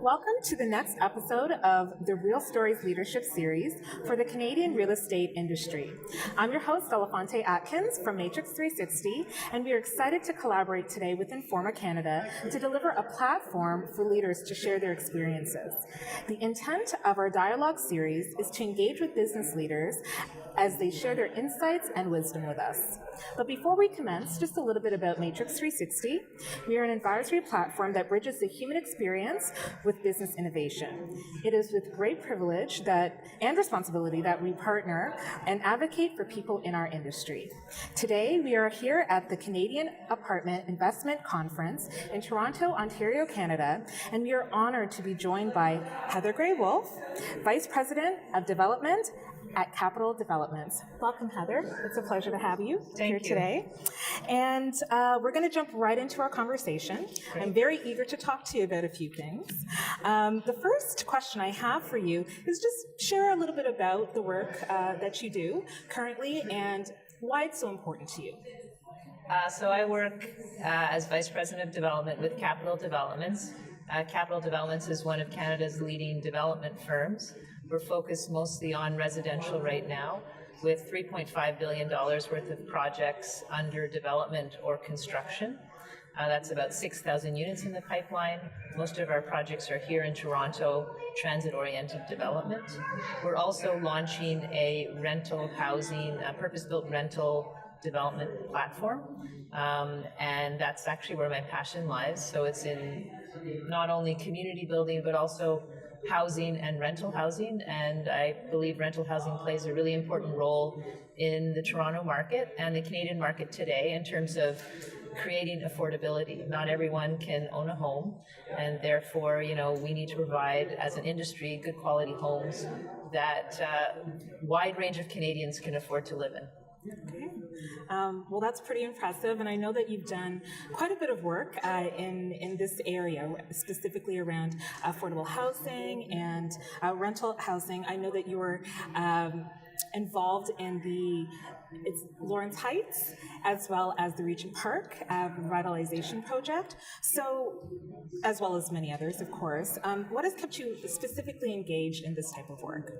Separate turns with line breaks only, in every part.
Welcome to the next episode of the Real Stories Leadership Series for the Canadian real estate industry. I'm your host, Delafonte Atkins from Matrix360, and we are excited to collaborate today with Informa Canada to deliver a platform for leaders to share their experiences. The intent of our dialogue series is to engage with business leaders as they share their insights and wisdom with us. But before we commence, just a little bit about Matrix360. We are an advisory platform that bridges the human experience with business innovation. It is with great privilege and responsibility that we partner and advocate for people in our industry. Today, we are here at the Canadian Apartment Investment Conference in Toronto, Ontario, Canada, and we are honored to be joined by Heather Gray-Wolf, Vice President of Development at Capital Developments. Welcome, Heather. It's a pleasure to have you here today. And we're going to jump right into our conversation. Great. I'm very eager to talk to you about a few things. The first question I have for you is just share a little bit about the work that you do currently and why it's so important to you.
So I work as Vice President of Development with Capital Developments. Capital Developments is one of Canada's leading development firms. We're focused mostly on residential right now, with $3.5 billion worth of projects under development or construction. That's about 6,000 units in the pipeline. Most of our projects are here in Toronto, transit-oriented development. We're also launching a rental housing, a purpose-built rental development platform, and that's actually where my passion lies. So it's in not only community building, but also housing and rental housing, and I believe rental housing plays a really important role in the Toronto market and the Canadian market today in terms of creating affordability. Not everyone can own a home, and therefore, we need to provide, as an industry, good quality homes that wide range of Canadians can afford to live in.
Okay. Well, that's pretty impressive, and I know that you've done quite a bit of work in this area, specifically around affordable housing and rental housing. I know that you were involved in it's Lawrence Heights, as well as the Regent Park revitalization project, so as well as many others, of course. What has kept you specifically engaged in this type of work?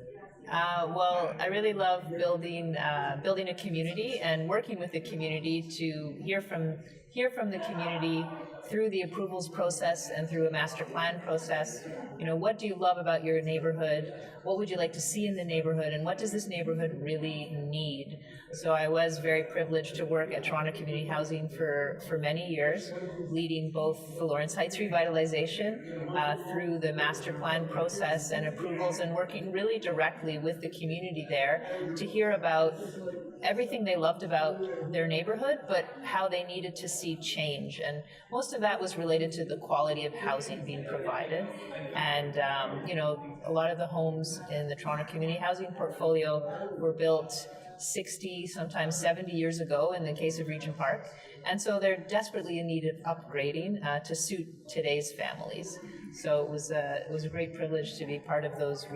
Well, I really love building a community and working with the community to hear from the community through the approvals process and through a master plan process. What do you love about your neighborhood? What would you like to see in the neighborhood? And what does this neighborhood really need? So I was very privileged to work at Toronto Community Housing for many years, leading both the Lawrence Heights revitalization through the master plan process and approvals, and working really directly with the community there to hear about everything they loved about their neighborhood, but how they needed to see change. And most of that was related to the quality of housing being provided. And, a lot of the homes in the Toronto Community Housing portfolio were built 60, sometimes 70 years ago in the case of Regent Park. And so they're desperately in need of upgrading to suit today's families. So it was a great privilege to be part of those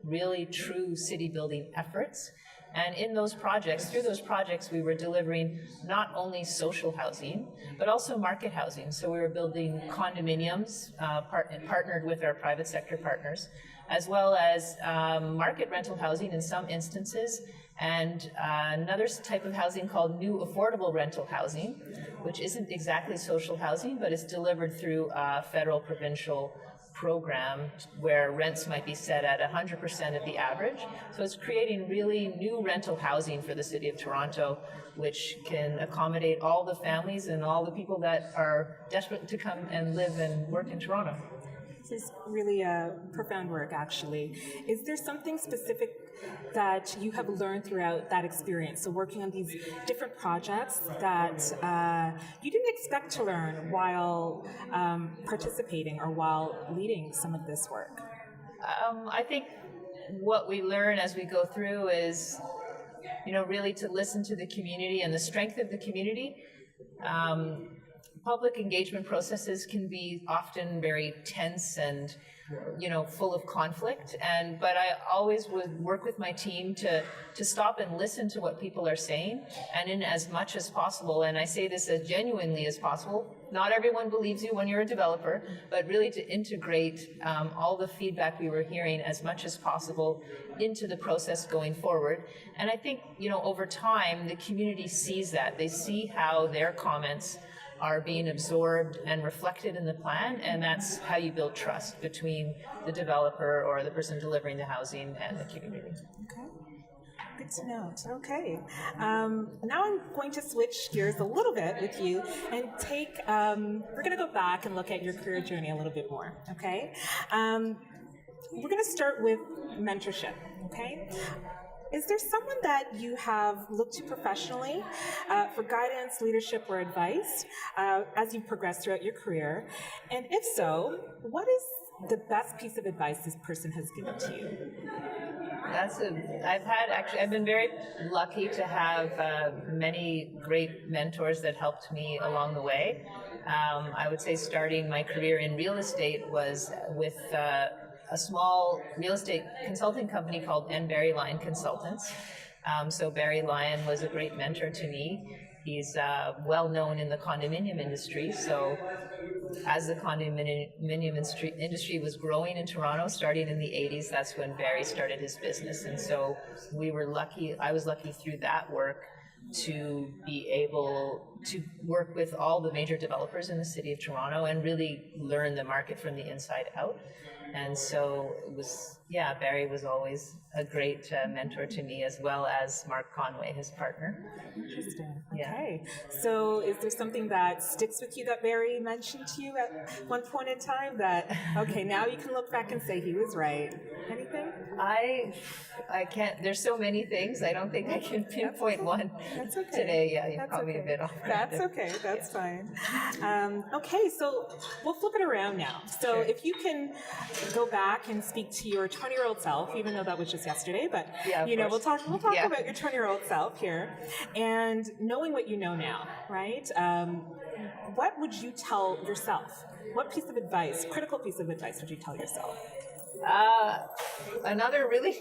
really true city building efforts. And in those projects, through those projects, we were delivering not only social housing, but also market housing. So we were building condominiums, partnered with our private sector partners, as well as market rental housing in some instances, and another type of housing called new affordable rental housing, which isn't exactly social housing, but it's delivered through a federal provincial program where rents might be set at 100% of the average. So it's creating really new rental housing for the city of Toronto, which can accommodate all the families and all the people that are desperate to come and live and work in Toronto.
This is really profound work, actually. Is there something specific that you have learned throughout that experience, so working on these different projects that you didn't expect to learn while participating or while leading some of this work?
I think what we learn as we go through is, really to listen to the community and the strength of the community. public engagement processes can be often very tense and full of conflict, but I always would work with my team to stop and listen to what people are saying, and in as much as possible, and I say this as genuinely as possible, not everyone believes you when you're a developer, but really to integrate all the feedback we were hearing as much as possible into the process going forward. And I think over time the community sees that. They see how their comments are being absorbed and reflected in the plan, and that's how you build trust between the developer or the person delivering the housing and the community.
Okay. Good to know. Okay. Now I'm going to switch gears a little bit with you and we're going to go back and look at your career journey a little bit more, okay? We're going to start with mentorship, okay? Is there someone that you have looked to professionally for guidance, leadership, or advice as you progress throughout your career? And if so, what is the best piece of advice this person has given to you?
I've been very lucky to have many great mentors that helped me along the way. I would say starting my career in real estate was with a small real estate consulting company called Barry Lyon Consultants. So Barry Lyon was a great mentor to me. He's well known in the condominium industry. So as the condominium industry was growing in Toronto, starting in the 80s, that's when Barry started his business. And so I was lucky through that work to be able to work with all the major developers in the city of Toronto and really learn the market from the inside out. And so Barry was always a great mentor to me, as well as Mark Conway, his partner.
Interesting.
Yeah.
Okay. So is there something that sticks with you that Barry mentioned to you at one point in time that, okay, now you can look back and say he was right? Anything?
I can't, there's so many things, I don't think I can pinpoint one
That's okay.
today. Yeah, you're
That's
probably
okay.
a bit off.
That's okay. That's fine. Okay, so we'll flip it around now. So
Sure.
if you can go back and speak to your 20-year-old self, even though that was just yesterday, but
Yeah,
we'll talk
Yeah.
about your 20-year-old self here, and knowing what you know now, right? What would you tell yourself? What piece of advice, critical piece of advice, would you tell yourself?
Another really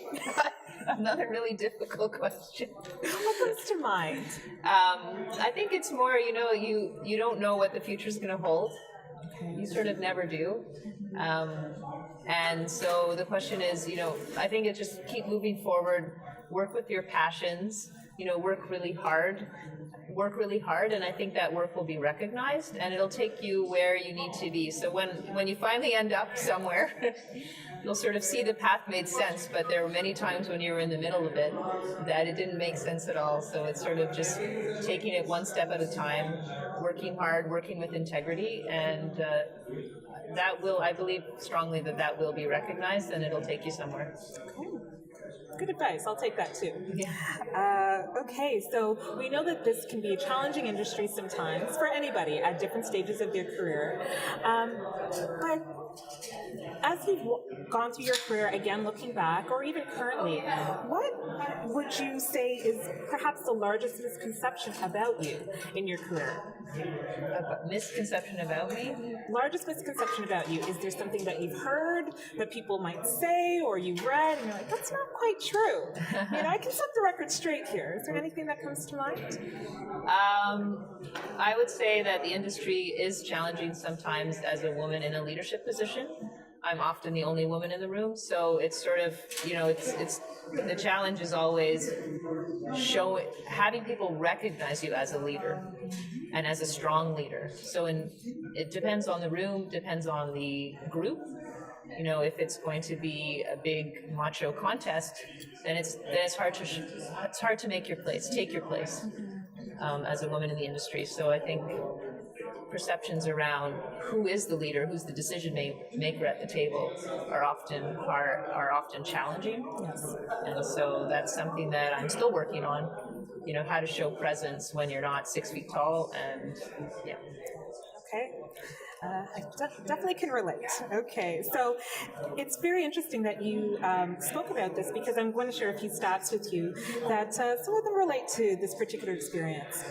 difficult question.
What comes to mind?
I think it's more, you don't know what the future's going to hold.
Okay.
You sort of never do. And so the question is, I think it's just keep moving forward, work with your passions, work really hard, and I think that work will be recognized, and it'll take you where you need to be. So when you finally end up somewhere, you'll sort of see the path made sense, but there were many times when you were in the middle of it that it didn't make sense at all. So it's sort of just taking it one step at a time, working hard, working with integrity, and I believe strongly that will be recognized, and it'll take you somewhere.
Okay. Good advice. I'll take that too.
Yeah.
Okay, so we know that this can be a challenging industry sometimes for anybody at different stages of their career. But as you've gone through your career, again looking back, or even currently, what would you say is perhaps the largest misconception about you in your career?
A misconception about me?
Largest misconception about you. Is there something that you've heard that people might say or you read and you're like, that's not quite true? I can set the record straight here. Is there anything that comes to mind?
I would say that the industry is challenging sometimes as a woman in a leadership position. I'm often the only woman in the room, so it's sort of, it's the challenge is always having people recognize you as a leader and as a strong leader. So it depends on the room, depends on the group. If it's going to be a big macho contest, then it's hard to take your place as a woman in the industry. So I think perceptions around who is the leader, who's the decision maker at the table, are often challenging.
Yes.
And so that's something that I'm still working on. How to show presence when you're not 6 feet tall, and yeah.
Okay. Definitely can relate. Okay, so it's very interesting that you spoke about this because I'm going to share a few stats with you that some of them relate to this particular experience.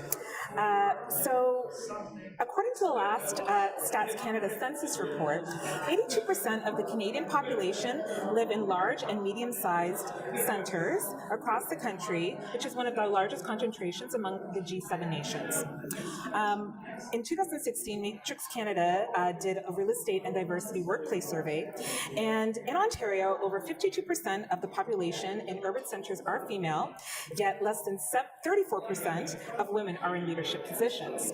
So, according to the last Stats Canada census report, 82% of the Canadian population live in large and medium-sized centres across the country, which is one of the largest concentrations among the G7 nations. In 2016, Matrix Canada did a real estate and diversity workplace survey, and in Ontario, over 52% of the population in urban centres are female, yet less than 34% of women are in leadership positions.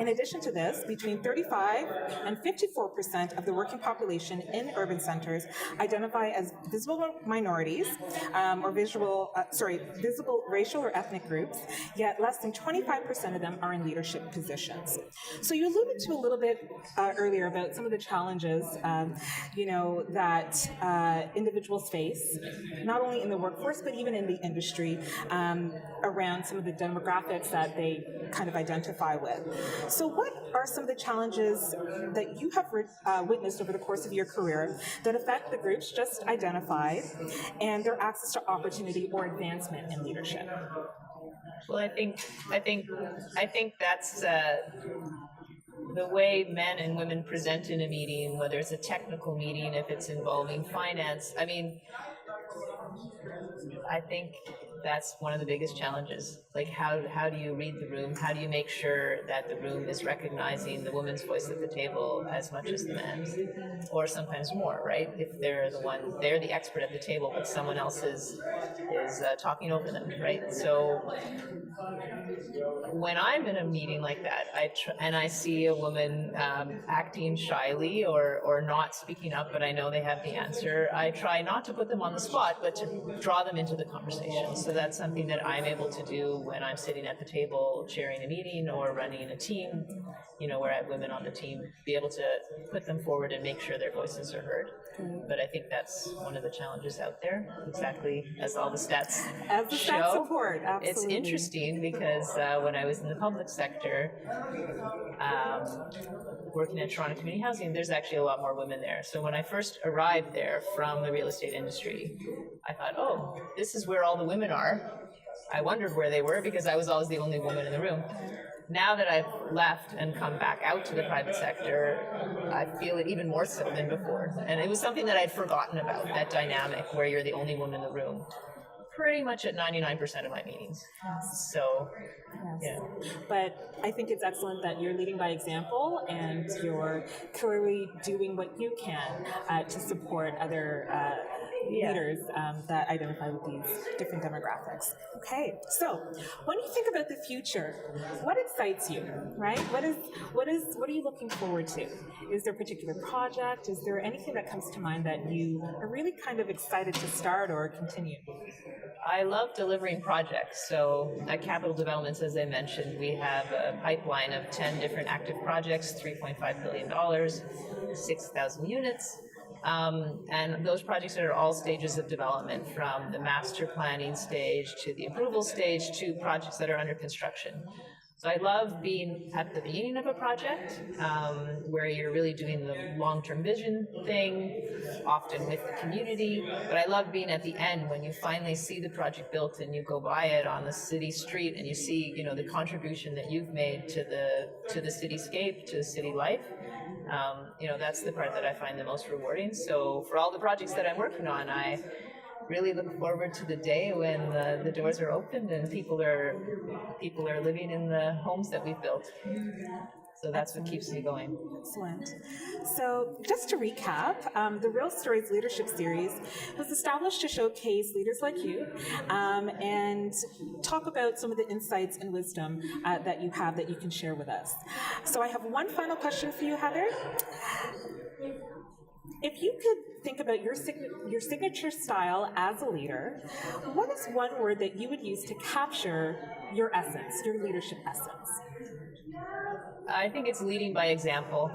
In addition to this, between 35 and 54% of the working population in urban centres identify as visible minorities or visible racial or ethnic groups, yet less than 25% of them are in leadership positions. So you alluded to a little bit earlier about some of the challenges, that individuals face, not only in the workforce, but even in the industry, around some of the demographics that they kind of identify with. So what are some of the challenges that you have witnessed over the course of your career that affect the groups just identified and their access to opportunity or advancement in leadership?
Well, I think that's the way men and women present in a meeting, whether it's a technical meeting, if it's involving finance. I think that's one of the biggest challenges. Like, how do you read the room? How do you make sure that the room is recognizing the woman's voice at the table as much as the man's, or sometimes more, right? If they're the expert at the table, but someone else is talking over them, right? So when I'm in a meeting like that, and I see a woman acting shyly or not speaking up, but I know they have the answer, I try not to put them on the spot, but to draw them into the conversation. So that's something that I'm able to do when I'm sitting at the table chairing a meeting or running a team, where I have women on the team, be able to put them forward and make sure their voices are heard. But I think that's one of the challenges out there, exactly as all the stats show.
Support, absolutely.
It's interesting because when I was in the public sector, working at Toronto Community Housing, there's actually a lot more women there. So when I first arrived there from the real estate industry, I thought, oh, this is where all the women are. I wondered where they were because I was always the only woman in the room. Now that I've left and come back out to the private sector, I feel it even more so than before. And it was something that I'd forgotten about, that dynamic where you're the only woman in the room, pretty much at 99% of my meetings. So, yeah.
But I think it's excellent that you're leading by example and you're clearly doing what you can to support other leaders that identify with these different demographics. Okay, so when you think about the future, what excites you, right? What are you looking forward to? Is there a particular project? Is there anything that comes to mind that you are really kind of excited to start or continue?
I love delivering projects. So at Capital Developments, as I mentioned, we have a pipeline of 10 different active projects, $3.5 billion, 6,000 units. And those projects are all stages of development, from the master planning stage to the approval stage to projects that are under construction. So I love being at the beginning of a project, where you're really doing the long-term vision thing, often with the community. But I love being at the end when you finally see the project built and you go by it on the city street and you see, the contribution that you've made to the cityscape, to city life. That's the part that I find the most rewarding. So for all the projects that I'm working on, I really look forward to the day when the doors are opened and people are living in the homes that we've built. So that's what keeps me going.
Excellent. So just to recap, the Real Stories Leadership Series was established to showcase leaders like you and talk about some of the insights and wisdom that you have that you can share with us. So I have one final question for you, Heather. If you could think about your signature style as a leader, what is one word that you would use to capture your essence, your leadership essence?
I think it's leading by example.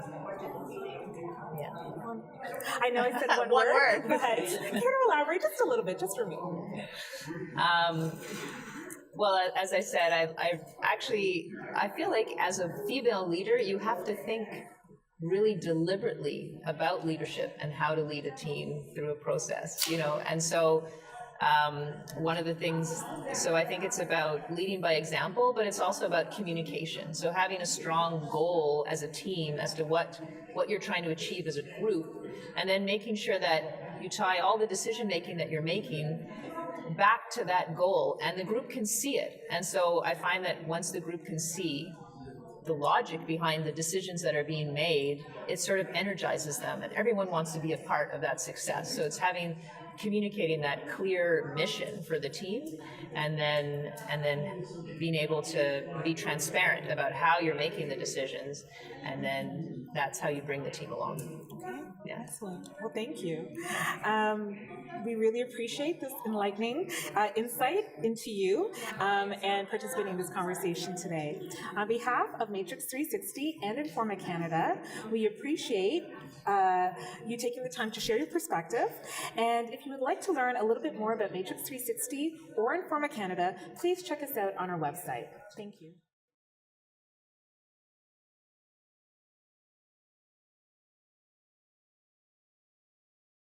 Yeah.
I know I said one word, but can you elaborate just a little bit, just for me?
Well, as I said, I feel like as a female leader, you have to think really deliberately about leadership and how to lead a team through a process, and so one of the things, so I think it's about leading by example, but it's also about communication. So having a strong goal as a team as to what you're trying to achieve as a group, and then making sure that you tie all the decision making that you're making back to that goal, and the group can see it. And so I find that once the group can see the logic behind the decisions that are being made, it sort of energizes them, and everyone wants to be a part of that success. So it's communicating that clear mission for the team, and then being able to be transparent about how you're making the decisions, and then that's how you bring the team along.
Okay,
yeah.
Excellent. Well, thank you. We really appreciate this enlightening insight into you and participating in this conversation today. On behalf of Matrix360 and Informa Canada, we appreciate you taking the time to share your perspective. And if you would like to learn a little bit more about Matrix360 or Informa Canada, please check us out on our website. Thank you.